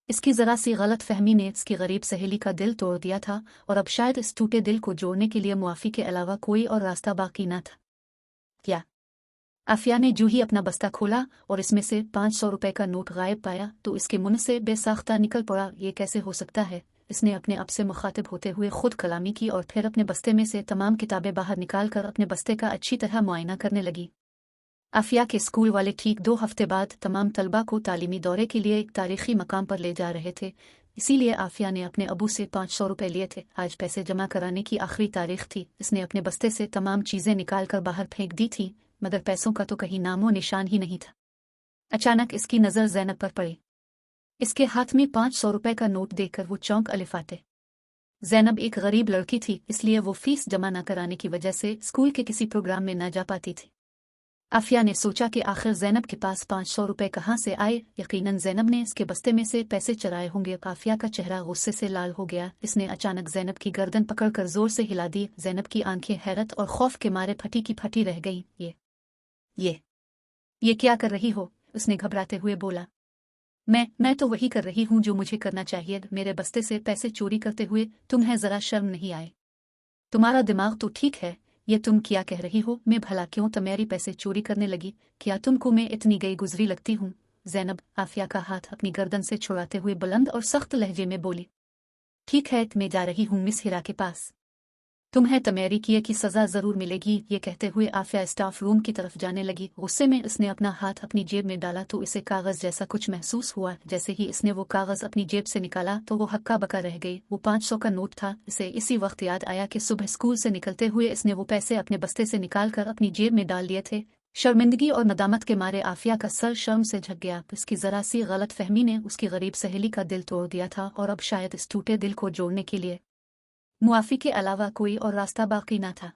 इसकी ज़रा सी गलत फहमी ने इसकी गरीब सहेली का दिल तोड़ दिया था और अब शायद इस टूटे दिल को जोड़ने के लिए मुआफ़ी के अलावा कोई और रास्ता बाकी न था। क्या? आफिया ने जूं ही अपना बस्ता खोला और इसमें से 500 रुपए का नोट गायब पाया तो इसके मुंह से बेसाख्ता निकल पड़ा, ये कैसे हो सकता है। इसने अपने आप से मुखातिब होते हुए खुद कलामी की और फिर अपने बस्ते में से तमाम किताबें बाहर निकालकर अपने बस्ते का अच्छी तरह मुआयना करने लगी। आफिया के स्कूल वाले ठीक 2 हफ्ते बाद तमाम तलबा को तालीमी दौरे के लिए एक तारीखी मकाम पर ले जा रहे थे, इसीलिए आफिया ने अपने अबू से 500 रुपए लिए थे। आज पैसे जमा कराने की आखिरी तारीख थी। इसने अपने बस्ते से तमाम चीज़ें निकाल कर बाहर फेंक दी थी, मगर पैसों का तो कहीं नामो निशान ही नहीं था। अचानक इसकी नज़र ज़ैनब पर पड़ी। इसके हाथ में 500 रुपए का नोट देखकर वो चौंक अलिफाते। ज़ैनब एक गरीब लड़की थी, इसलिए वो फीस जमा न कराने की वजह से स्कूल के किसी प्रोग्राम में न जा पाती थी। आफिया ने सोचा कि आखिर ज़ैनब के पास 500 रुपए कहाँ से आए। यकीनन ज़ैनब ने इसके बस्ते में से पैसे चुराए होंगे। आफिया का चेहरा गुस्से से लाल हो गया। इसने अचानक ज़ैनब की गर्दन पकड़कर जोर से हिला दी। ज़ैनब की आंखें हैरत और खौफ के मारे फटी की फटी रह गईं। ये क्या कर रही हो? उसने घबराते हुए बोला। मैं तो वही कर रही हूँ जो मुझे करना चाहिए। मेरे बस्ते से पैसे चोरी करते हुए तुम्हें ज़रा शर्म नहीं आए? तुम्हारा दिमाग तो ठीक है, ये तुम क्या कह रही हो? मैं भला क्यों तुम्हारी पैसे चोरी करने लगी? क्या तुमको मैं इतनी गई गुजरी लगती हूँ? ज़ैनब आफिया का हाथ अपनी गर्दन से छुड़ाते हुए बुलंद और सख्त लहजे में बोली। ठीक है, मैं जा रही हूँ मिस हिरा के पास। तुम्हें तुम्हारी किए की सज़ा ज़रूर मिलेगी। ये कहते हुए आफिया स्टाफ रूम की तरफ जाने लगी। गुस्से में उसने अपना हाथ अपनी जेब में डाला तो इसे कागज़ जैसा कुछ महसूस हुआ। जैसे ही इसने वो कागज़ अपनी जेब से निकाला तो वो हक्का बक्का रह गई। वो 500 का नोट था। इसे इसी वक्त याद आया कि सुबह स्कूल से निकलते हुए इसने वो पैसे अपने बस्ते से निकाल कर अपनी जेब में डाल लिए थे। शर्मिंदगी और नदामत के मारे आफिया का सर शर्म से झक गया। इसकी ज़रा सी गलत फहमी ने उसकी गरीब सहेली का दिल तोड़ दिया था और अब शायद इस टूटे दिल को जोड़ने के लिए मुआफ़ी के अलावा कोई और रास्ता बाकी न था।